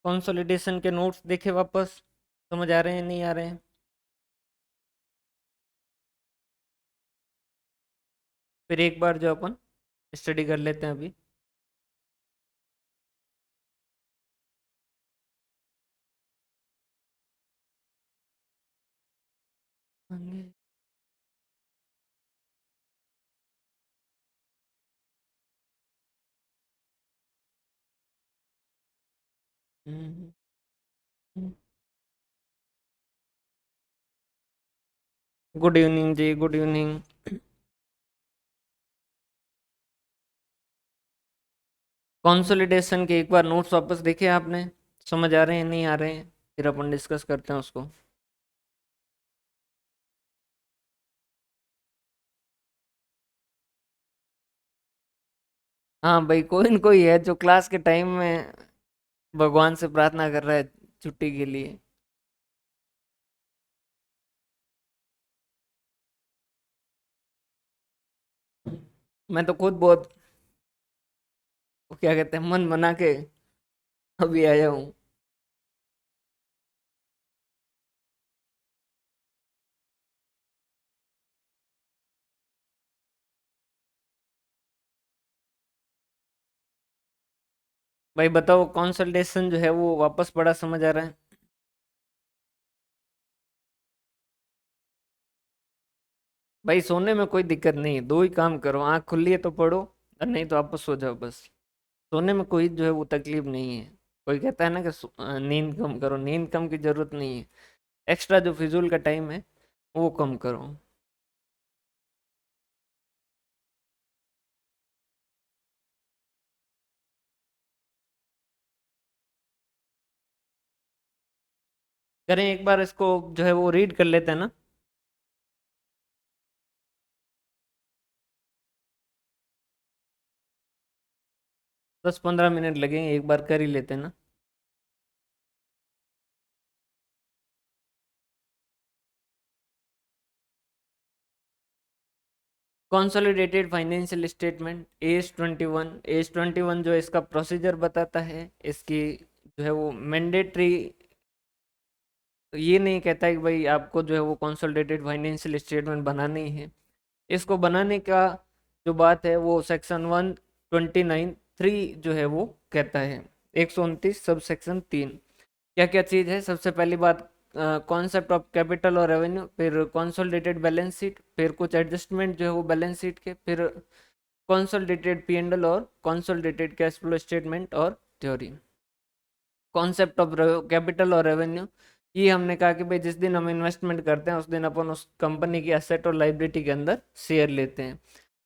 Consolidation के notes देखे वापस, समझ आ रहे हैं नहीं आ रहे हैं? फिर एक बार जो अपन स्टडी कर लेते हैं अभी। गुड इवनिंग जी, गुड इवनिंग। कंसोलिडेशन के एक बार नोट्स वापस देखे आपने? समझ आ रहे हैं नहीं आ रहे हैं? फिर अपन डिस्कस करते हैं उसको। हाँ भाई, कोई न कोई है जो क्लास के टाइम में भगवान से प्रार्थना कर रहा है छुट्टी के लिए। मैं तो खुद बहुत, वो क्या कहते हैं, मन बना के अभी आया हूँ। भाई बताओ, कंसल्टेशन जो है वो वापस पढ़ा समझ आ रहा है? भाई सोने में कोई दिक्कत नहीं है, दो ही काम करो, आंख खुली है तो पढ़ो, और नहीं तो वापस सो जाओ बस। सोने में कोई जो है वो तकलीफ नहीं है। कोई कहता है ना कि नींद कम करो, नींद कम की जरूरत नहीं है। एक्स्ट्रा जो फिजूल का टाइम है वो कम करो। करें एक बार इसको, जो है वो रीड कर लेते हैं ना। 10-15 मिनट लगेंगे, एक बार कर ही लेते हैं ना। Consolidated financial statement as 21, as 21 जो इसका प्रोसीजर बताता है, इसकी जो है वो मैंडेटरी, ये नहीं कहता है कि भाई आपको जो है वो कंसोलिडेटेड फाइनेंशियल स्टेटमेंट बनानी है। इसको बनाने का जो बात है वो सेक्शन 129(3) जो है वो कहता है। 129 सब सेक्शन 3। क्या क्या चीज़ है? सबसे पहली बात, कॉन्सेप्ट ऑफ कैपिटल और रेवेन्यू, फिर कंसोलिडेटेड बैलेंस शीट, फिर कुछ एडजस्टमेंट जो है वो बैलेंस शीट के, फिर कंसोलिडेटेड P&L और कंसोलिडेटेड कैश फ्लो स्टेटमेंट और थ्योरी। कॉन्सेप्ट ऑफ कैपिटल और रेवेन्यू, ये हमने कहा कि भाई जिस दिन हम इन्वेस्टमेंट करते हैं उस दिन अपन उस कंपनी की एसेट और लाइबिलिटी के अंदर शेयर लेते हैं।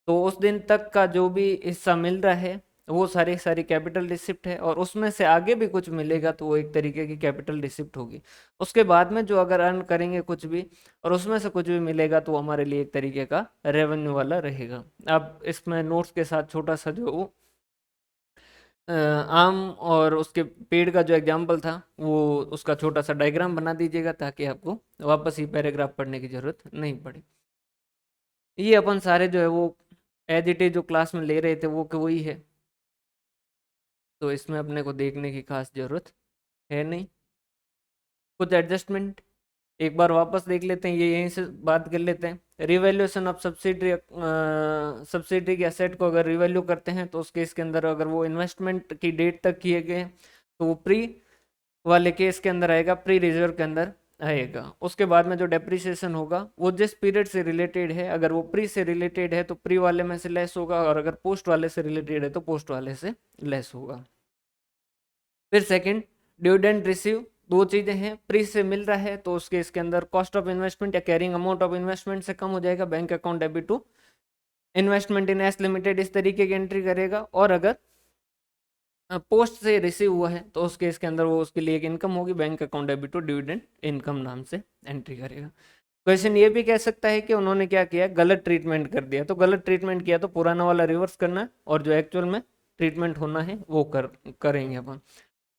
तो उस दिन तक का जो भी हिस्सा मिल रहा है वो सारी सारी कैपिटल रिसिप्ट है, और उसमें से आगे भी कुछ मिलेगा तो वो एक तरीके की कैपिटल रिसिप्ट होगी। उसके बाद में जो अगर अर्न करेंगे कुछ भी और उसमें से कुछ भी मिलेगा तो वो हमारे लिए एक तरीके का रेवेन्यू वाला रहेगा। अब इसमें नोट्स के साथ छोटा सा जो वो आम और उसके पेड़ का जो एग्जाम्पल था वो, उसका छोटा सा डायग्राम बना दीजिएगा ताकि आपको वापस ही पैराग्राफ पढ़ने की जरूरत नहीं पड़े। ये अपन सारे जो है वो एज इट इज जो क्लास में ले रहे थे वो के वही है, तो इसमें अपने को देखने की खास जरूरत है नहीं। कुछ एडजस्टमेंट एक बार वापस देख लेते हैं, ये यहीं से बात कर लेते हैं। रिवैल्यूएशन ऑफ सब्सिडरी, सब्सिडरी के एसेट को अगर रिवैल्यू करते हैं तो उस केस के अंदर अगर वो इन्वेस्टमेंट की डेट तक किए गए तो वो प्री वाले केस के अंदर आएगा, प्री रिजर्व के अंदर आएगा। उसके बाद में जो डेप्रिसिएशन होगा वो जिस पीरियड से रिलेटेड है, अगर वो प्री से रिलेटेड है तो प्री वाले में से लेस होगा, और अगर पोस्ट वाले से रिलेटेड है तो पोस्ट वाले से लेस होगा। फिर सेकंड, डिविडेंड रिसीव, दो चीजें हैं, प्री से मिल रहा है तो उसके इसके अंदर कॉस्ट ऑफ इन्वेस्टमेंट या कैरिंग अमाउंट ऑफ इन्वेस्टमेंट से कम हो जाएगा, bank account debit to investment in S limited, इस तरीके की एंट्री करेगा। और अगर पोस्ट से रिसीव हुआ है तो उस केस के अंदर वो उसके लिए एक इनकम होगी, bank account debit to dividend income नाम से एंट्री करेगा। क्वेश्चन ये भी कह सकता है कि उन्होंने क्या किया, गलत ट्रीटमेंट कर दिया, तो गलत ट्रीटमेंट किया तो पुराना वाला रिवर्स करना है, और जो एक्चुअल में ट्रीटमेंट होना है वो करेंगे अपन।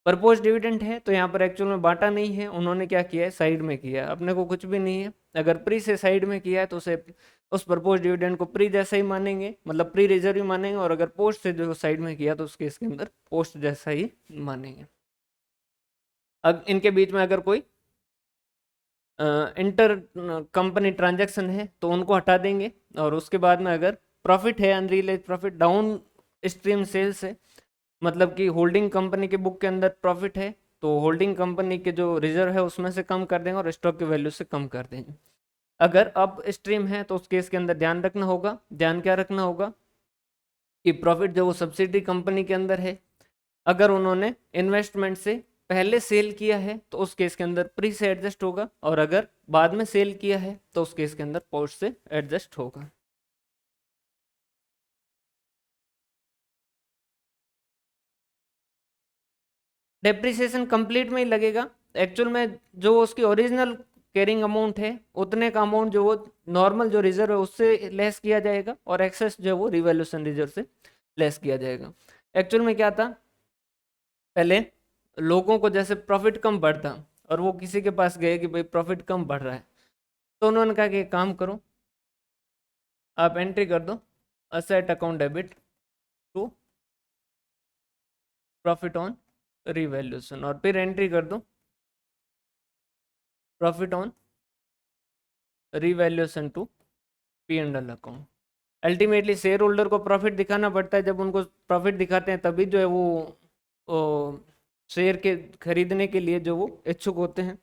प्रपोज डिविडेंड है तो यहाँ पर एक्चुअल में बांटा नहीं है, उन्होंने क्या किया है, साइड में किया है, अपने को कुछ भी नहीं है। अगर प्री से साइड में किया है तो उसे उस प्रपोज डिविडेंड को प्री जैसा ही मानेंगे, मतलब प्री रिजर्व ही मानेंगे, और अगर पोस्ट से जो साइड में किया तो उसके इसके अंदर पोस्ट जैसा ही मानेंगे। अब इनके बीच में अगर कोई इंटर कंपनी ट्रांजैक्शन है तो उनको हटा देंगे। और उसके बाद में अगर प्रॉफिट है, unrealised profit downstream sales है, मतलब कि होल्डिंग कंपनी के बुक के अंदर प्रॉफिट है तो होल्डिंग कंपनी के जो रिजर्व है उसमें से कम कर देंगे और स्टॉक की वैल्यू से कम कर देंगे। अगर अप स्ट्रीम है तो उस केस के अंदर ध्यान रखना होगा, ध्यान क्या रखना होगा कि प्रॉफिट जो वो सब्सिडी कंपनी के अंदर है, अगर उन्होंने इन्वेस्टमेंट से पहले सेल किया है तो उस केस के अंदर प्री से एडजस्ट होगा, और अगर बाद में सेल किया है तो उस केस के अंदर पोस्ट से एडजस्ट होगा। डेप्रिसिएशन कंप्लीट में ही लगेगा। एक्चुअल में जो उसकी ओरिजिनल कैरिंग अमाउंट है उतने का अमाउंट जो वो नॉर्मल जो रिजर्व है उससे लेस किया जाएगा, और एक्सेस जो है वो रिवैल्यूएशन रिजर्व से लेस किया जाएगा। एक्चुअल में क्या था, पहले लोगों को जैसे प्रॉफिट कम बढ़ता और वो किसी के पास गए कि भाई प्रॉफिट कम बढ़ रहा है, तो उन्होंने कहा कि एक काम करो, आप एंट्री कर दो asset account debit to profit on revaluation, और फिर एंट्री कर दो profit on revaluation to P and L account. Ultimately shareholder को प्रॉफिट दिखाना पड़ता है, जब उनको प्रॉफिट दिखाते हैं तभी जो है वो शेयर के खरीदने के लिए जो वो इच्छुक होते हैं।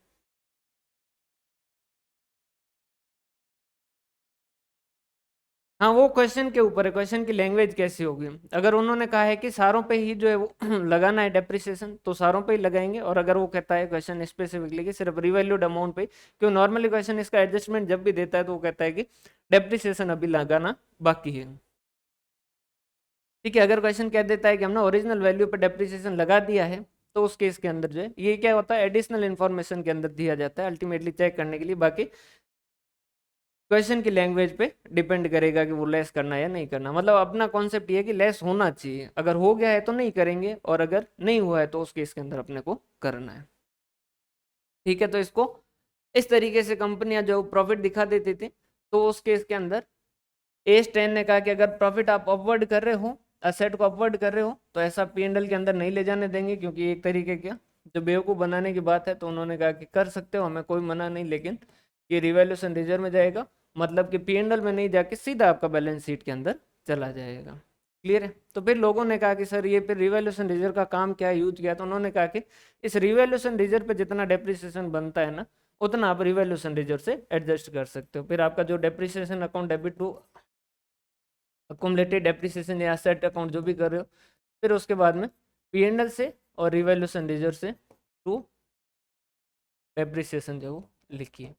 हाँ, वो क्वेश्चन के ऊपर है, क्वेश्चन की लैंग्वेज कैसी होगी। अगर उन्होंने कहा है कि सारों पे ही जो है वो लगाना है डेप्रिसिएशन तो सारों पे ही लगाएंगे, और अगर वो कहता है क्वेश्चन स्पेसिफिकली कि सिर्फ रिवैल्यूड अमाउंट पे, क्यों नॉर्मली क्वेश्चन इसका एडजस्टमेंट जब भी देता है तो वो कहता है कि डेप्रिसिएशन अभी लगाना बाकी है। ठीक है, अगर क्वेश्चन कह देता है कि हमने ओरिजिनल वैल्यू पे डेप्रिसिएशन लगा दिया है तो उस केस के अंदर जो है ये क्या होता है, एडिशनल इन्फॉर्मेशन के अंदर दिया जाता है अल्टीमेटली चेक करने के लिए। बाकी क्वेश्चन की लैंग्वेज पे डिपेंड करेगा कि वो लेस करना है या नहीं करना। मतलब अपना कॉन्सेप्ट ये है कि लेस होना चाहिए, अगर हो गया है तो नहीं करेंगे, और अगर नहीं हुआ है तो उस केस के अंदर अपने को करना है। ठीक है, तो इसको इस तरीके से कंपनियां जो प्रॉफिट दिखा देती थी, तो उस केस के अंदर एस 10 ने कहा कि अगर प्रॉफिट आप अपवर्ड कर रहे हो, असेट को अपवर्ड कर रहे हो, तो ऐसा पी&एल के अंदर नहीं ले जाने देंगे, क्योंकि एक तरीके का जो बेवकूफ़ बनाने की बात है। तो उन्होंने कहा कि कर सकते हो, हमें कोई मना नहीं, लेकिन ये रिवैल्यूएशन रिजर्व में जाएगा, मतलब कि पी&एल में नहीं जाके सीधा आपका बैलेंस शीट के अंदर चला जाएगा। क्लियर है। तो फिर लोगों ने कहा कि सर ये फिर रिवैल्यूएशन रिजर्व का काम क्या है, यूज किया, तो उन्होंने कहा कि इस रिवैल्यूएशन रिजर्व पे जितना डेप्रिसिएशन बनता है ना उतना आप रिवैल्यूएशन रिजर्व से एडजस्ट कर सकते हो। फिर आपका जो depreciation account debit to accumulated depreciation या एसेट अकाउंट जो भी कर रहे हो, फिर उसके बाद में पी&एल से और रिवैल्यूएशन रिजर्व से टू डेप्रिसिएशन जो वो लिखिए।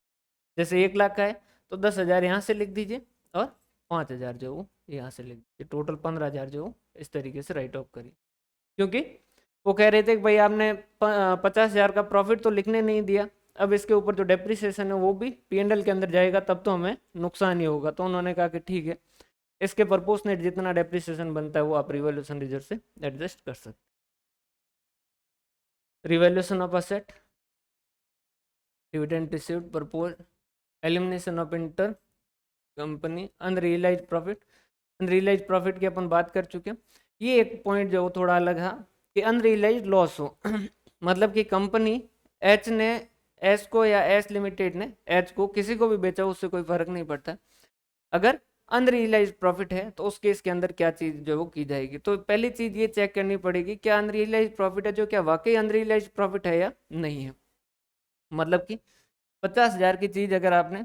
जैसे 1 लाख का है तो 10,000 यहाँ से लिख दीजिए, और 5,000 जो वो यहाँ से लिख दीजिए, टोटल 15,000 जो इस तरीके से राइट ऑफ करिए। क्योंकि वो कह रहे थे कि भाई आपने 50,000 का प्रॉफिट तो लिखने नहीं दिया, अब इसके ऊपर जो डेप्रिसिएशन है वो भी पी&एल के अंदर जाएगा, तब तो हमें नुकसान ही होगा। तो उन्होंने कहा कि ठीक है, इसके प्रोपोर्शनेट जितना डेप्रिसिएशन बनता है वो आप रिवैल्यूएशन रिजर्व से एडजस्ट कर सकते हैं। Revaluation of asset, dividend received, propose, elimination of inter company unrealised profit. Unrealised profit की अपन बात कर चुके हैं। ये एक पॉइंट जो थोड़ा अलग है कि अनरियलाइज लॉस हो मतलब कि कंपनी एच ने एस को या एस लिमिटेड ने एच को किसी को भी बेचा, उससे कोई फर्क नहीं पड़ता। अगर अनरियलाइज प्रॉफिट है तो उस केस के अंदर क्या चीज जो वो की जाएगी। तो पहली चीज ये चेक करनी पड़ेगी क्या अनरियलाइज प्रॉफिट है जो क्या वाकई अनरियलाइज प्रॉफिट है या नहीं है। मतलब कि 50,000 की चीज अगर आपने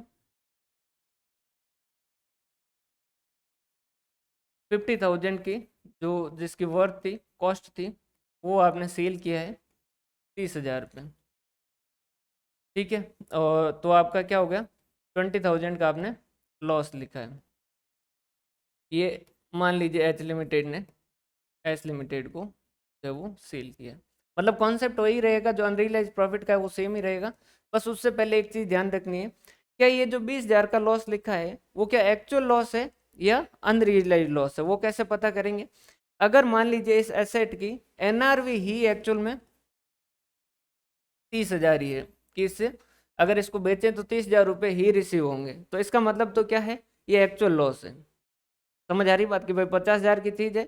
50,000 की जो जिसकी वर्थ थी, कॉस्ट थी, वो आपने सेल किया है 30,000 पे। ठीक है, और तो आपका क्या हो गया, 20,000 का आपने लॉस लिखा है। ये मान लीजिए एच लिमिटेड ने एस लिमिटेड को जो वो सेल किया। मतलब कॉन्सेप्ट वही रहेगा, जो अनरियलाइज प्रॉफिट का है वो सेम ही रहेगा। बस उससे पहले एक चीज ध्यान रखनी है, क्या ये जो 20,000 का लॉस लिखा है वो क्या एक्चुअल लॉस है या अनरियलाइज लॉस है, वो कैसे पता करेंगे। अगर मान लीजिए इस एसेट की एनआरवी ही एक्चुअल में 30,000 ही है, कि इससे अगर इसको बेचें तो 30,000 रुपये ही रिसीव होंगे, तो इसका मतलब तो क्या है, ये एक्चुअल लॉस है। समझ आ रही बात, कि भाई 50,000 की चीज है,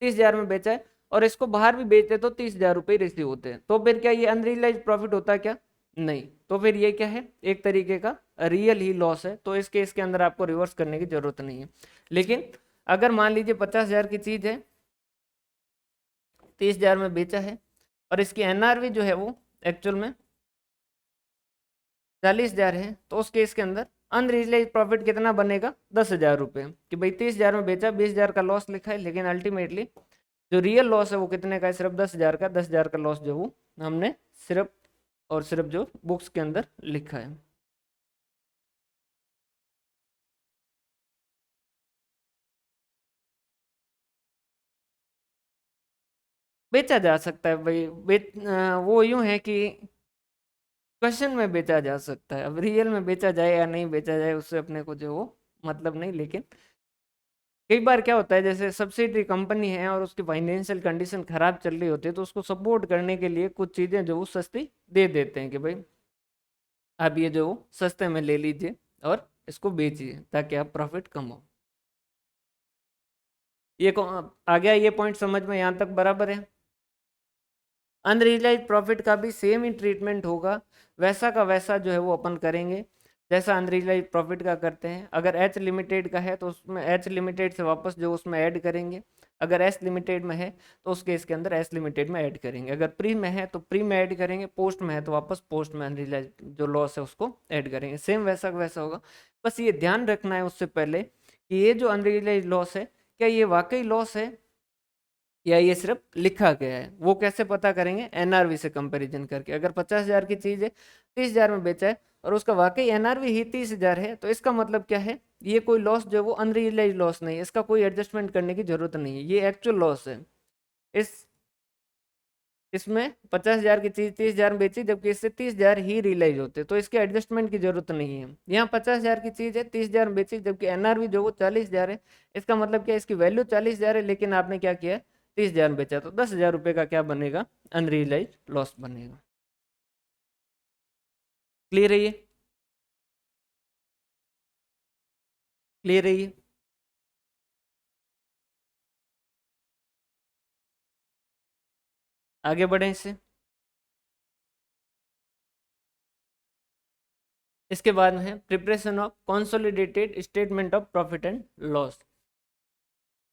30,000 में बेचा है, और इसको बाहर भी बेचते तो 30,000 रुपये रिसीव होते हैं, तो फिर क्या ये अनरियलाइज प्रॉफिट होता है क्या? नहीं। तो फिर ये क्या है, एक तरीके का रियल ही लॉस है, तो इस केस के अंदर आपको रिवर्स करने की जरूरत नहीं है। लेकिन अगर मान लीजिए 50,000 की चीज है, 30,000 में बेचा है, और इसकी एनआरवी जो है वो एक्चुअल में 40,000 है, तो उस केस के अंदर अनरियलाइज प्रॉफिट कितना बनेगा? 10,000 रुपये। कि भाई 30,000 में बेचा, 20,000 का लॉस लिखा है, लेकिन अल्टीमेटली जो रियल लॉस है वो कितने का है? सिर्फ 10,000 का। 10,000 का लॉस जो वो हमने सिर्फ और सिर्फ जो बुक्स के अंदर लिखा है। बेचा जा सकता है भाई, वो यूं है कि क्वेश्चन में बेचा जा सकता है, अब रियल में बेचा जाए या नहीं बेचा जाए उससे अपने को जो वो मतलब नहीं। लेकिन कई बार क्या होता है, जैसे सब्सिडरी कंपनी है और उसकी फाइनेंशियल कंडीशन खराब चल रही होती है, तो उसको सपोर्ट करने के लिए कुछ चीजें जो वो सस्ती दे देते हैं कि भाई आप ये जो सस्ते में ले लीजिए और इसको बेचिए ताकि आप प्रॉफिट कमाओ। आ गया ये पॉइंट समझ में? यहाँ तक बराबर है? अनरियलाइज प्रॉफिट का भी सेम ही ट्रीटमेंट होगा, वैसा का वैसा जो है वो अपन करेंगे जैसा अनरियलाइज प्रॉफिट का करते हैं। अगर एच लिमिटेड का है तो उसमें एच लिमिटेड से वापस जो उसमें ऐड करेंगे, अगर एस लिमिटेड में है तो उस केस के अंदर एस लिमिटेड में ऐड करेंगे, अगर प्री में है तो प्री में ऐड करेंगे, पोस्ट में है तो वापस पोस्ट में अनरियलाइज जो लॉस है उसको ऐड करेंगे। सेम वैसा का वैसा होगा। बस ये ध्यान रखना है उससे पहले कि ये जो अनरियलाइज लॉस है, क्या ये वाकई लॉस है या ये सिर्फ लिखा गया है? वो कैसे पता करेंगे? एनआरवी से कंपैरिजन करके। अगर 50,000 की चीज है, 30,000 में बेचा है और उसका वाकई एनआरवी ही 30,000 है, तो इसका मतलब क्या है? ये कोई लॉस जो है वो अनरियलाइज लॉस नहीं है, इसका कोई एडजस्टमेंट करने की जरूरत नहीं है, ये एक्चुअल लॉस है। इस इसमें 50,000 की चीज 30,000 में बेची, जबकि इससे 30,000 ही रियलाइज होते, तो इसके एडजस्टमेंट की जरूरत नहीं है। यहाँ 50,000 की चीज है, 30,000 में बेची, जबकि एनआरवी जो वो 40,000 है। इसका मतलब क्या? इसकी वैल्यू 40,000 है, लेकिन आपने क्या किया? 30,000 में बेचा, तो 10,000 रुपये का क्या बनेगा? अनरियलाइज लॉस बनेगा। क्लियर है ये? क्लियर है ये? आगे बढ़े इससे। इसके बाद में है preparation of consolidated statement of profit and loss.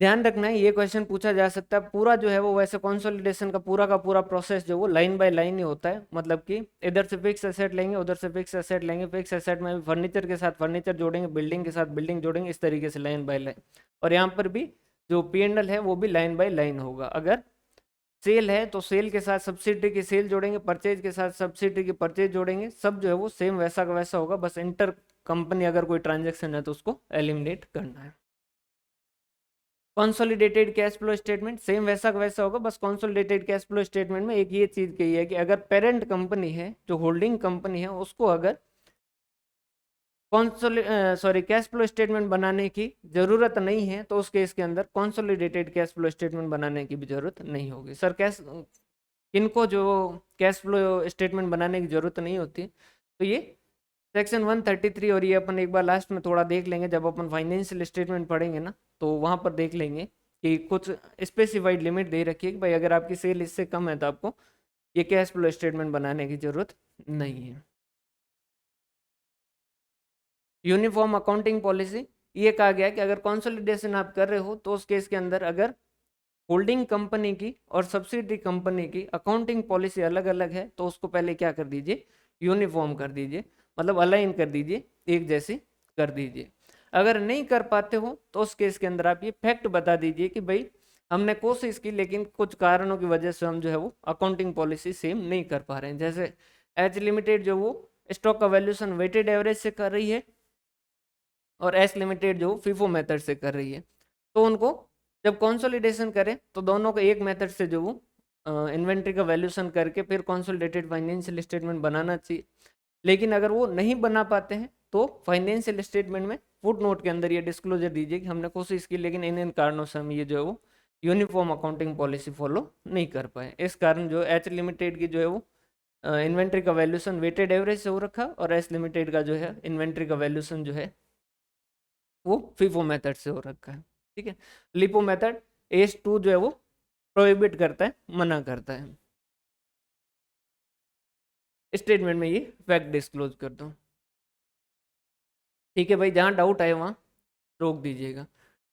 ध्यान रखना है, ये क्वेश्चन पूछा जा सकता है। पूरा जो है वो वैसे कंसोलिडेशन का पूरा प्रोसेस जो वो लाइन बाय लाइन ही होता है, मतलब कि इधर से फिक्स एसेट लेंगे, उधर से फिक्स एसेट लेंगे, फिक्स एसेट में फर्नीचर के साथ फर्नीचर जोड़ेंगे, बिल्डिंग के साथ बिल्डिंग जोड़ेंगे, इस तरीके से लाइन बाय लाइन। और यहाँ पर भी जो P&L है वो भी लाइन बाय लाइन होगा। अगर सेल है तो सेल के साथ सब्सिडी की सेल जोड़ेंगे, परचेज के साथ सब्सिडी की परचेज जोड़ेंगे, सब जो है वो सेम वैसा का वैसा होगा। बस इंटर कंपनी अगर कोई ट्रांजेक्शन है तो उसको एलिमिनेट करना है। Consolidated cash flow statement same वैसा का वैसा होगा, बस कंसोलिडेटेड कैश फ्लो स्टेटमेंट में एक ये चीज कही है कि अगर पेरेंट कंपनी है, जो होल्डिंग कंपनी है, उसको अगर कैश फ्लो स्टेटमेंट बनाने की जरूरत नहीं है, तो उस केस के अंदर कंसोलिडेटेड कैश फ्लो स्टेटमेंट बनाने की भी जरूरत नहीं होगी। सर कैश किनको जो कैश फ्लो स्टेटमेंट बनाने की जरूरत नहीं होती, तो ये सेक्शन 133, और ये अपन एक बार लास्ट में थोड़ा देख लेंगे जब अपन फाइनेंशियल स्टेटमेंट पढ़ेंगे ना, तो वहां पर देख लेंगे कि कुछ स्पेसिफाइड लिमिट दे रखी है कि भाई अगर आपकी सेल इससे कम है तो आपको ये कैश फ्लो स्टेटमेंट बनाने की जरूरत नहीं है। यूनिफॉर्म अकाउंटिंग पॉलिसी, ये कहा गया कि अगर कंसोलिडेशन आप कर रहे हो तो उस केस के अंदर अगर होल्डिंग कंपनी की और सब्सिडरी कंपनी की अकाउंटिंग पॉलिसी अलग अलग है, तो उसको पहले क्या कर दीजिए? यूनिफॉर्म कर दीजिए, मतलब अलाइन कर दीजिए, एक जैसी कर दीजिए। अगर नहीं कर पाते हो तो उस केस के अंदर आप ये फैक्ट बता दीजिए कि भाई हमने कोशिश की, लेकिन कुछ कारणों की वजह से हम जो है वो अकाउंटिंग पॉलिसी सेम नहीं कर पा रहे हैं। जैसे एच लिमिटेड जो वो स्टॉक का वैल्यूएशन वेटेड एवरेज से कर रही है, और एस लिमिटेड जो फीफो मेथड से कर रही है, तो उनको जब कंसोलिडेशन करें तो दोनों को एक मेथड से जो वो इन्वेंट्री का वैल्यूएशन करके फिर कंसोलिडेटेड फाइनेंशियल स्टेटमेंट बनाना चाहिए। लेकिन अगर वो नहीं बना पाते हैं तो फाइनेंशियल स्टेटमेंट में फुट नोट के अंदर ये डिस्क्लोजर दीजिए कि हमने कोशिश की, लेकिन इन इन कारणों से हम ये जो है वो यूनिफॉर्म अकाउंटिंग पॉलिसी फॉलो नहीं कर पाए। इस कारण जो एच लिमिटेड की जो है वो इन्वेंट्री का वैल्यूएशन वेटेड एवरेज से हो रखा, और एस लिमिटेड का जो है इन्वेंट्री का वैल्यूएशन जो है वो फीफो मेथड से हो रखा है। ठीक है, लिपो मेथड एस टू जो है वो प्रोहिबिट करता है, मना करता है। स्टेटमेंट में ये फैक्ट डिस्क्लोज कर दो। ठीक है भाई, जहां डाउट आए वहां रोक दीजिएगा।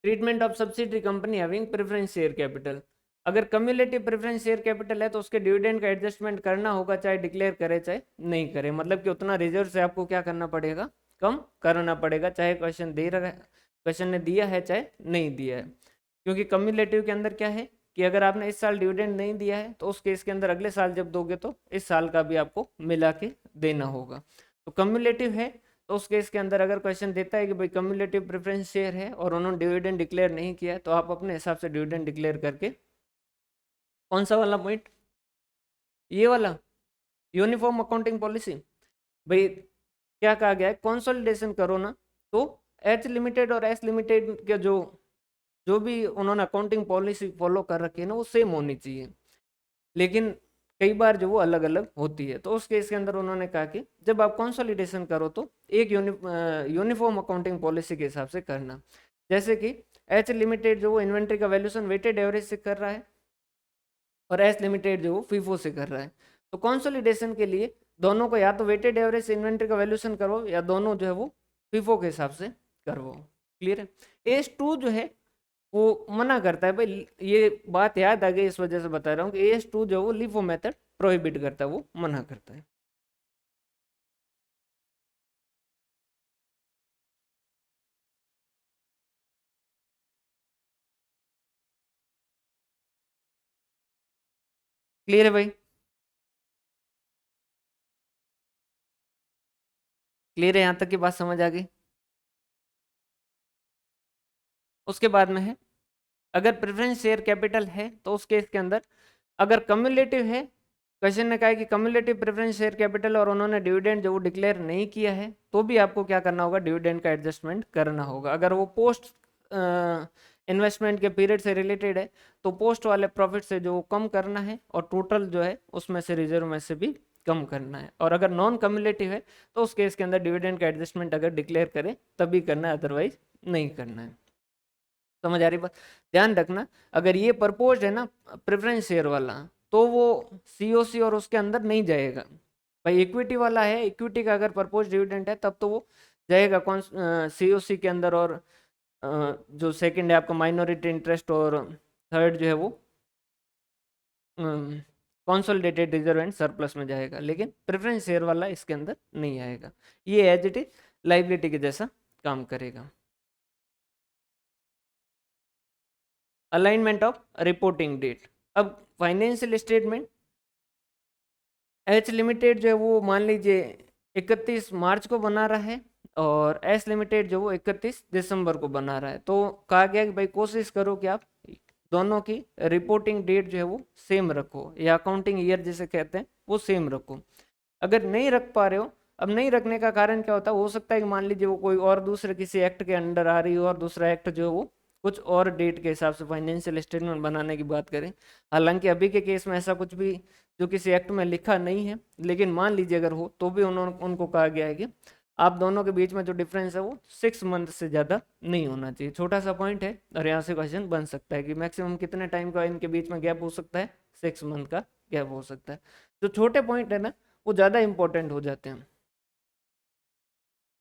Treatment of subsidiary company having preference share capital, अगर कम्युलेटिव प्रेफरेंस शेयर कैपिटल है तो उसके डिविडेंड का एडजस्टमेंट करना होगा, चाहे डिक्लेयर करे चाहे नहीं करे। मतलब कि उतना रिजर्व से आपको क्या करना पड़ेगा, कम करना पड़ेगा, चाहे क्वेश्चन दे रहा है, क्वेश्चन ने दिया है चाहे नहीं दिया है। क्योंकि कम्युलेटिव के अंदर क्या है कि अगर आपने इस साल डिविडेंड नहीं दिया है तो उस केस के अंदर अगले साल जब दोगे तो इस साल का भी आपको मिला के देना होगा। तो कम्युलेटिव है तो उस केस के अंदर अगर क्वेश्चन देता है कि भाई कम्युलेटिव प्रेफरेंस शेयर है और उन्होंने डिविडेंड डिक्लेयर नहीं किया है, तो आप अपने हिसाब से डिविडेंड डिक्लेयर करके, कौन सा वाला पॉइंट, ये वाला यूनिफॉर्म अकाउंटिंग पॉलिसी, भाई क्या कहा गया है, कंसोलिडेशन करो ना, तो एच लिमिटेड और एस लिमिटेड के जो जो भी उन्होंने अकाउंटिंग पॉलिसी फॉलो कर रखी है ना, वो सेम होनी चाहिए। लेकिन कई बार जो वो अलग अलग होती है, तो उस केस के अंदर उन्होंने कहा कि जब आप कंसोलिडेशन करो तो एक यूनिफॉर्म अकाउंटिंग पॉलिसी के हिसाब से करना। जैसे कि एच लिमिटेड जो वो इन्वेंट्री का वैल्यूएशन वेटेड एवरेज से कर रहा है और एस लिमिटेड जो वो फीफो से कर रहा है, तो कंसोलिडेशन के लिए दोनों को या तो वेटेड एवरेज से इन्वेंट्री का वैल्यूएशन करो या दोनों जो है वो फीफो के हिसाब से करवाओ। क्लियर है। एस टू जो है वो मना करता है भाई, ये बात याद आ गई इस वजह से बता रहा हूँ कि एस टू जो वो लिफो मेथड प्रोहिबिट करता है, वो मना करता है। क्लियर है भाई, क्लियर है, यहाँ तक की बात समझ आ गई। उसके बाद में है, अगर प्रेफरेंस शेयर कैपिटल है तो उस केस के अंदर अगर कम्युलेटिव है, क्वेश्चन ने कहा है कि कम्युलेटिव प्रेफरेंस शेयर कैपिटल और उन्होंने डिविडेंड जो वो डिक्लेयर नहीं किया है, तो भी आपको क्या करना होगा, डिविडेंड का एडजस्टमेंट करना होगा। अगर वो पोस्ट इन्वेस्टमेंट के पीरियड से रिलेटेड है तो पोस्ट वाले प्रॉफिट से जो कम करना है और टोटल जो है उसमें से रिजर्व में से भी कम करना है। और अगर नॉन कम्युलेटिव है तो उस केस के अंदर डिविडेंड का एडजस्टमेंट अगर डिक्लेयर करें तभी करना है, अदरवाइज नहीं करना है। समझ आ रही बात, ध्यान रखना। अगर ये प्रपोज है ना प्रेफरेंस शेयर वाला, तो वो सीओसी और उसके अंदर नहीं जाएगा। भाई इक्विटी वाला है, इक्विटी का अगर प्रपोज डिविडेंड है तब तो वो जाएगा कौन, सीओसी के अंदर, और जो सेकंड है आपका माइनॉरिटी इंटरेस्ट, और थर्ड जो है वो कंसोलिडेटेड रिजर्व एंड सरप्लस में जाएगा। लेकिन प्रेफरेंस शेयर वाला इसके अंदर नहीं आएगा, ये एज इट इज लाइबिलिटी के जैसा काम करेगा। अलाइनमेंट ऑफ रिपोर्टिंग डेट, अब फाइनेंशियल स्टेटमेंट एच लिमिटेड जो है वो मान लीजिए 31 मार्च को बना रहा है और एस लिमिटेड जो वो 31 दिसंबर को बना रहा है, तो कहा गया कि भाई कोशिश करो कि आप दोनों की रिपोर्टिंग डेट जो है वो सेम रखो, या अकाउंटिंग ईयर जिसे कहते हैं वो सेम रखो। अगर नहीं रख पा रहे हो, अब नहीं रखने का कारण क्या होता है, हो सकता है कि मान लीजिए वो कोई और दूसरे किसी एक्ट के अंडर आ रही हो और दूसरा एक्ट जो है वो कुछ और डेट के हिसाब से फाइनेंशियल स्टेटमेंट बनाने की बात करें। हालांकि अभी के केस में ऐसा कुछ भी जो किसी एक्ट में लिखा नहीं है, लेकिन मान लीजिए अगर हो तो भी उन्होंने उनको कहा गया है कि आप दोनों के बीच में जो डिफरेंस है वो 6 मंथ से ज़्यादा नहीं होना चाहिए। छोटा सा पॉइंट है और यहाँ से क्वेश्चन बन सकता है कि मैक्सिमम कितने टाइम का इनके बीच में गैप हो सकता है, 6 मंथ का गैप हो सकता है। जो छोटे पॉइंट है ना वो ज़्यादा इंपॉर्टेंट हो जाते हैं।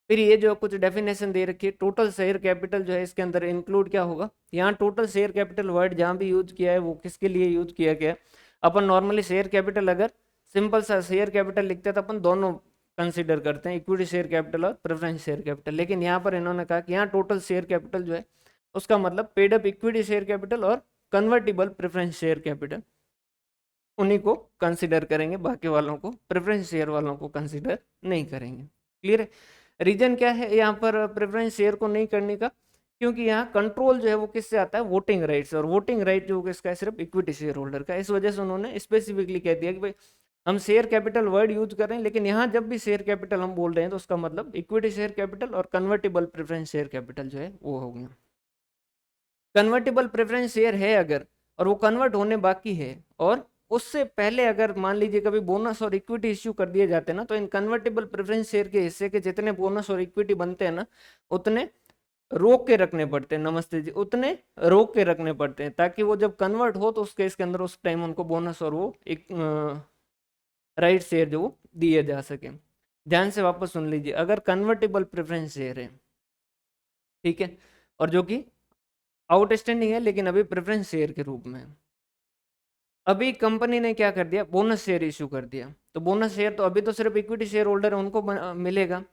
फिर ये जो कुछ डेफिनेशन दे रखी है, टोटल शेयर कैपिटल जो है इसके अंदर इंक्लूड क्या होगा, यहाँ टोटल शेयर कैपिटल वर्ड जहाँ भी यूज किया है वो किसके लिए यूज किया गया है। अपन नॉर्मली शेयर कैपिटल अगर सिंपल सा शेयर कैपिटल लिखते हैं तो अपन दोनों कंसीडर करते हैं, इक्विटी शेयर कैपिटल और प्रेफरेंस शेयर कैपिटल। लेकिन यहाँ पर इन्होंने कहा कि यहाँ टोटल शेयर कैपिटल जो है उसका मतलब paid up equity share capital और कन्वर्टिबल प्रेफरेंस शेयर कैपिटल, उन्हीं को कंसिडर करेंगे, बाकी वालों को, प्रेफरेंस शेयर वालों को कंसिडर नहीं करेंगे। क्लियर है। रीजन क्या है यहाँ पर प्रेफरेंस शेयर को नहीं करने का, क्योंकि यहाँ कंट्रोल जो है वो किससे आता है, वोटिंग राइट से, और वोटिंग राइट जो किसका है, सिर्फ इक्विटी शेयर होल्डर का। इस वजह से उन्होंने स्पेसिफिकली कह दिया कि भाई हम शेयर कैपिटल वर्ड यूज कर रहे हैं, लेकिन यहाँ जब भी शेयर कैपिटल हम बोल रहे हैं तो उसका मतलब इक्विटी शेयर कैपिटल और कन्वर्टेबल प्रेफरेंस शेयर कैपिटल जो है वो हो गया। कन्वर्टेबल प्रेफरेंस शेयर है अगर और वो कन्वर्ट होने बाकी है, और उससे पहले अगर मान लीजिए कभी बोनस और इक्विटी इश्यू कर दिए जाते हैं ना, तो इन कन्वर्टेबल प्रेफरेंस शेयर के हिस्से के जितने बोनस और इक्विटी बनते हैं ना, उतने रोक के रखने पड़ते हैं, नमस्ते जी, उतने रोक के रखने पड़ते हैं, ताकि वो जब कन्वर्ट हो तो उस केस के अंदर उस टाइम उनको बोनस और वो एक राइट शेयर जो वो दिए जा सके। ध्यान से वापस सुन लीजिए, अगर कन्वर्टेबल प्रेफरेंस शेयर है, ठीक है, और जो कि आउटस्टैंडिंग है लेकिन अभी प्रेफरेंस शेयर के रूप में है, अभी कंपनी ने क्या कर दिया, बोनस शेयर इशू कर दिया, तो बोनस शेयर तो अभी तो सिर्फ इक्विटी शेयर होल्डर है उनको मिलेगा।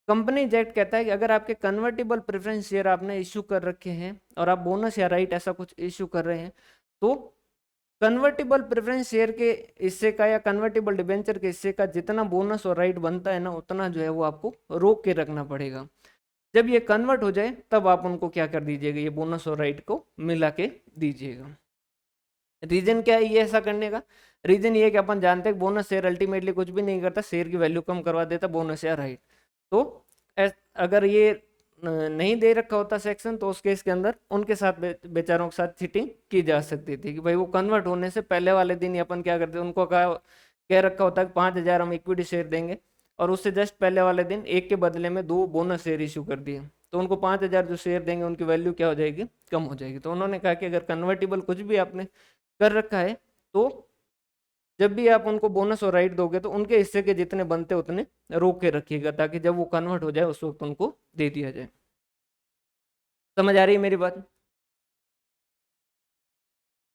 कंपनी एक्ट कहता है कि अगर आपके कन्वर्टेबल प्रेफरेंस शेयर आपने इशू कर रखे हैं और आप बोनस या राइट ऐसा कुछ इशू कर रहे हैं, तो कन्वर्टेबल प्रेफरेंस शेयर के हिस्से का या कन्वर्टेबल डिबेंचर के हिस्से का जितना बोनस और राइट बनता है ना, उतना जो है वो आपको रोक के रखना पड़ेगा। जब ये कन्वर्ट हो जाए तब आप उनको क्या कर दीजिएगा, ये बोनस और राइट को मिला के दीजिएगा। रीजन क्या है ये ऐसा करने का, रीजन ये है कि अपन जानते हैं बोनस शेयर अल्टीमेटली कुछ भी नहीं करता, शेयर की वैल्यू कम करवा देता, बोनस या राइट। तो अगर ये नहीं दे रखा होता सेक्शन, तो उस केस के अंदर उनके साथ बेचारों के साथ चीटिंग की जा सकती थी कि भाई वो कन्वर्ट होने से पहले वाले दिन ही अपन क्या करते, उनको कह रखा होता है 5,000 हम इक्विटी शेयर देंगे, और उससे जस्ट पहले वाले दिन एक के बदले में 2 बोनस शेयर इशू कर दिए, तो उनको 5,000 जो शेयर देंगे उनकी वैल्यू क्या हो जाएगी, कम हो जाएगी। तो उन्होंने कहा कि अगर कन्वर्टेबल कुछ भी आपने कर रखा है, तो जब भी आप उनको बोनस और राइट दोगे तो उनके हिस्से के जितने बनते उतने रोक के रखिएगा, ताकि जब वो कन्वर्ट हो जाए उस वक्त उनको दे दिया जाए। समझ आ रही है मेरी बात?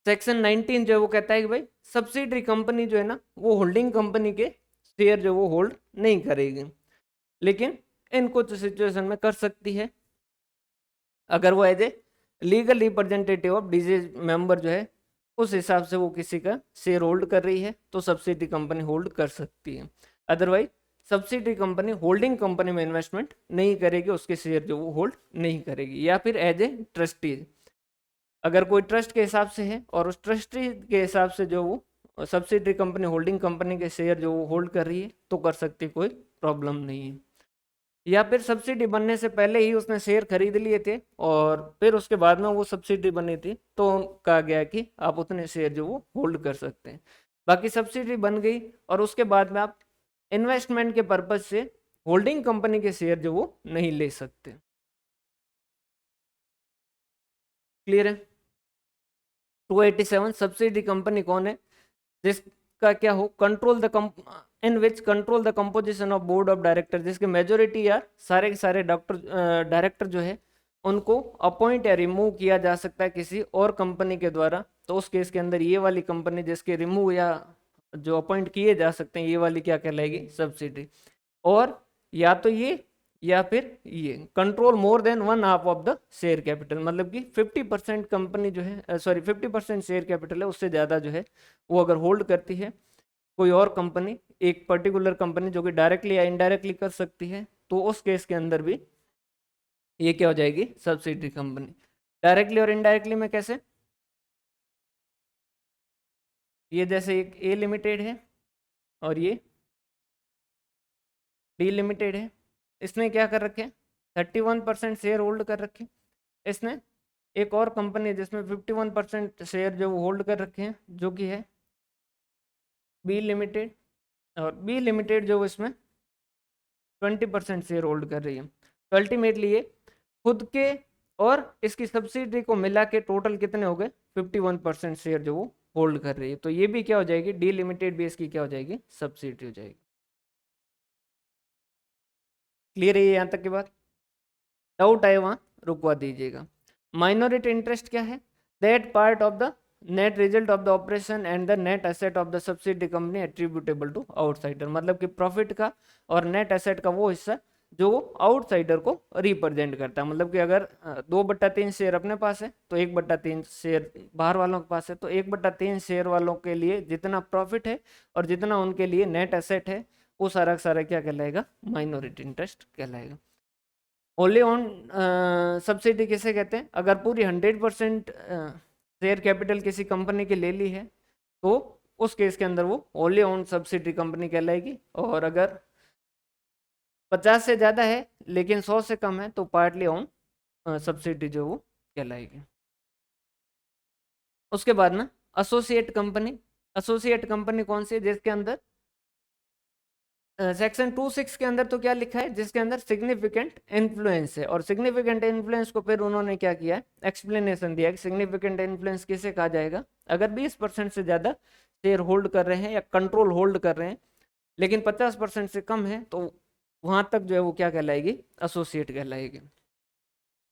सेक्शन 19 जो है वो कहता है कि भाई सब्सिडरी कंपनी जो है ना, वो होल्डिंग कंपनी के शेयर जो वो होल्ड नहीं करेगी, लेकिन इन कुछ सिचुएशन में कर सकती है। अगर वो as a legal representative of deceased member जो है, उस हिसाब से वो किसी का शेयर होल्ड कर रही है, तो सब्सिडी कंपनी होल्ड कर सकती है। Otherwise subsidy company holding company में इन्वेस्टमेंट नहीं करेगी, उसके शेयर जो वो होल्ड नहीं करेगी। या फिर एज ए ट्रस्टीज, अगर कोई ट्रस्ट के हिसाब से है और उस ट्रस्टी के हिसाब से जो वो सब्सिडी कंपनी होल्डिंग कंपनी के शेयर जो वो होल्ड कर रही है, तो कर सकती है, कोई प्रॉब्लम नहीं है। या फिर सब्सिडी बनने से पहले ही उसने शेयर खरीद लिए थे और फिर उसके बाद में वो सब्सिडी बनी थी, तो कहा गया कि आप उतने शेयर जो वो होल्ड कर सकते हैं। बाकी सब्सिडी बन गई और उसके बाद में आप इन्वेस्टमेंट के पर्पज से होल्डिंग कंपनी के शेयर जो वो नहीं ले सकते। क्लियर है? 287 सब्सिडी कंपनी कौन है, जिसका क्या हो, control the in which control the composition of board of director, जिसके मेजोरिटी या सारे के सारे डॉक्टर डायरेक्टर जो है उनको अपॉइंट या रिमूव किया जा सकता है किसी और कंपनी के द्वारा। तो उस केस के अंदर ये वाली कंपनी जिसके रिमूव या जो अपॉइंट किए जा सकते हैं, ये वाली क्या कहलाएगी, सब्सिडी। और या तो ये या फिर ये control more than 1/2 of the share capital, मतलब कि 50% कंपनी जो है, सॉरी 50% शेयर कैपिटल है, उससे ज़्यादा जो है वो अगर होल्ड करती है कोई और कंपनी, एक पर्टिकुलर कंपनी जो कि डायरेक्टली या इनडायरेक्टली कर सकती है, तो उस केस के अंदर भी ये क्या हो जाएगी, सब्सिडी कंपनी। डायरेक्टली और इनडायरेक्टली में कैसे, ये जैसे एक ए लिमिटेड है और ये डी लिमिटेड है, इसने क्या कर रखे, 31% शेयर होल्ड कर रखे। इसने एक और कंपनी है जिसमें 51% शेयर जो वो होल्ड कर रखे हैं, जो कि है बी लिमिटेड, और बी लिमिटेड जो इसमें 20% शेयर होल्ड कर रही है। तो अल्टीमेटली ये खुद के और इसकी सब्सिडी को मिला के टोटल कितने हो गए, 51% शेयर जो वो होल्ड कर रही है। तो ये भी क्या हो जाएगी, डी लिमिटेड भी इसकी क्या हो जाएगी, सब्सिडी हो जाएगी। क्लियर है ये यहाँ तक की बात? डाउट आए वहाँ रुकवा दीजिएगा। माइनॉरिटी इंटरेस्ट क्या है, that part of the net result of the operation and the net asset of the subsidiary company attributable to outsider, मतलब कि प्रॉफिट का और नेट एसेट का वो हिस्सा जो आउटसाइडर को रिप्रेजेंट करता है। मतलब कि अगर 2/3 शेयर अपने पास है तो 1/3 शेयर बाहर वालों के पास है, तो 1/3 शेयर वालों के लिए जितना प्रॉफिट है और जितना उनके लिए नेट एसेट है, वो सारा का सारा क्या कहलाएगा, माइनॉरिटी इंटरेस्ट कहलाएगा। ओनली ऑन सब्सिडी किसे कहते हैं, अगर पूरी 100% शेयर कैपिटल किसी कंपनी की ले ली है, तो उस केस के अंदर वो ओनली ऑन सब्सिडी कंपनी कहलाएगी। और अगर 50 से ज़्यादा है लेकिन 100 से कम है, तो पार्टली ऑन सब्सिडी जो वो कहलाएगी। उसके बाद ना एसोसिएट कंपनी, एसोसिएट कंपनी कौन सी है, जिसके अंदर सेक्शन 2(6) के अंदर तो क्या लिखा है, जिसके अंदर सिग्निफिकेंट इन्फ्लुएंस है, और सिग्निफिकेंट इन्फ्लुएंस को फिर उन्होंने क्या किया है, एक्सप्लेनेशन दिया कि सिग्निफिकेंट इन्फ्लुएंस किसे कहा जाएगा, अगर 20% से ज्यादा शेयर होल्ड कर रहे हैं या कंट्रोल होल्ड कर रहे हैं, लेकिन 50% से कम है तो वहां तक जो है वो क्या कहलाएगी, एसोसिएट कहलाएगी।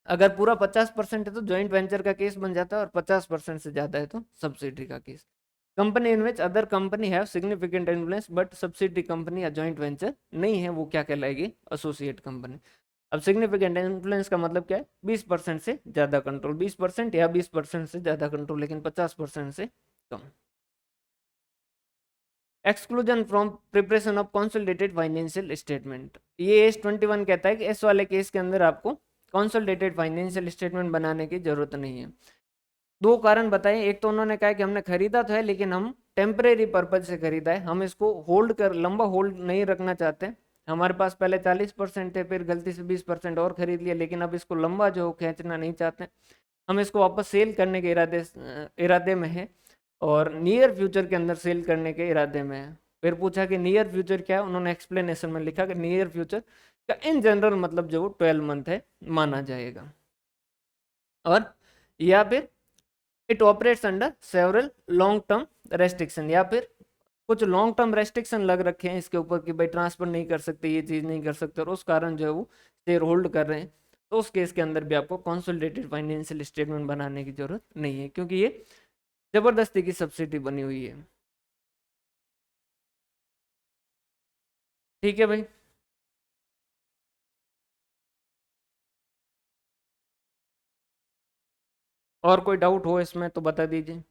अगर पूरा 50% है तो ज्वाइंट वेंचर का केस बन जाता है, और 50% से ज्यादा है तो सब्सिडरी का case. Company in which other company have significant influence but subsidiary company या जॉइंट वेंचर नहीं है, वो क्या कहलाएगी, एसोसिएट कंपनी। अब सिग्निफिकेंट इन्फ्लुएंस का मतलब क्या है, 20% से ज्यादा कंट्रोल, 20% या 20% से ज्यादा कंट्रोल, लेकिन 50% से कम। Exclusion from preparation of consolidated financial statement, ये S21 कहता है कि इस वाले केस के अंदर आपको कंसोलिडेटेड फाइनेंशियल स्टेटमेंट बनाने की जरूरत नहीं है। दो कारण बताए, एक तो उन्होंने कहा कि हमने खरीदा तो है लेकिन हम टेम्परेरी पर्पज से खरीदा है, हम इसको होल्ड कर लंबा होल्ड नहीं रखना चाहते। हमारे पास पहले 40% थे, फिर गलती से 20% और खरीद लिया, लेकिन अब इसको लंबा जो खींचना नहीं चाहते, हम इसको वापस सेल करने के इरादे में है, और नियर फ्यूचर के अंदर सेल करने के इरादे में है। फिर पूछा कि नियर फ्यूचर क्या है, उन्होंने एक्सप्लेनेशन में लिखा कि नियर फ्यूचर का इन जनरल मतलब जो 12 मंथ है माना जाएगा, और या फिर it operates under several long term restriction, या फिर कुछ लॉन्ग टर्म रेस्ट्रिक्शन लग रखे हैं इसके ऊपर कि भाई ट्रांसफर नहीं कर सकते, ये चीज नहीं कर सकते, और उस कारण जो है वो शेयर होल्ड कर रहे हैं, तो उस केस के अंदर भी आपको कंसोलिडेटेड फाइनेंशियल स्टेटमेंट बनाने की जरूरत नहीं है, क्योंकि ये जबरदस्ती की सब्सिडी बनी हुई है। ठीक है भाई। और कोई डाउट हो इसमें तो बता दीजिए।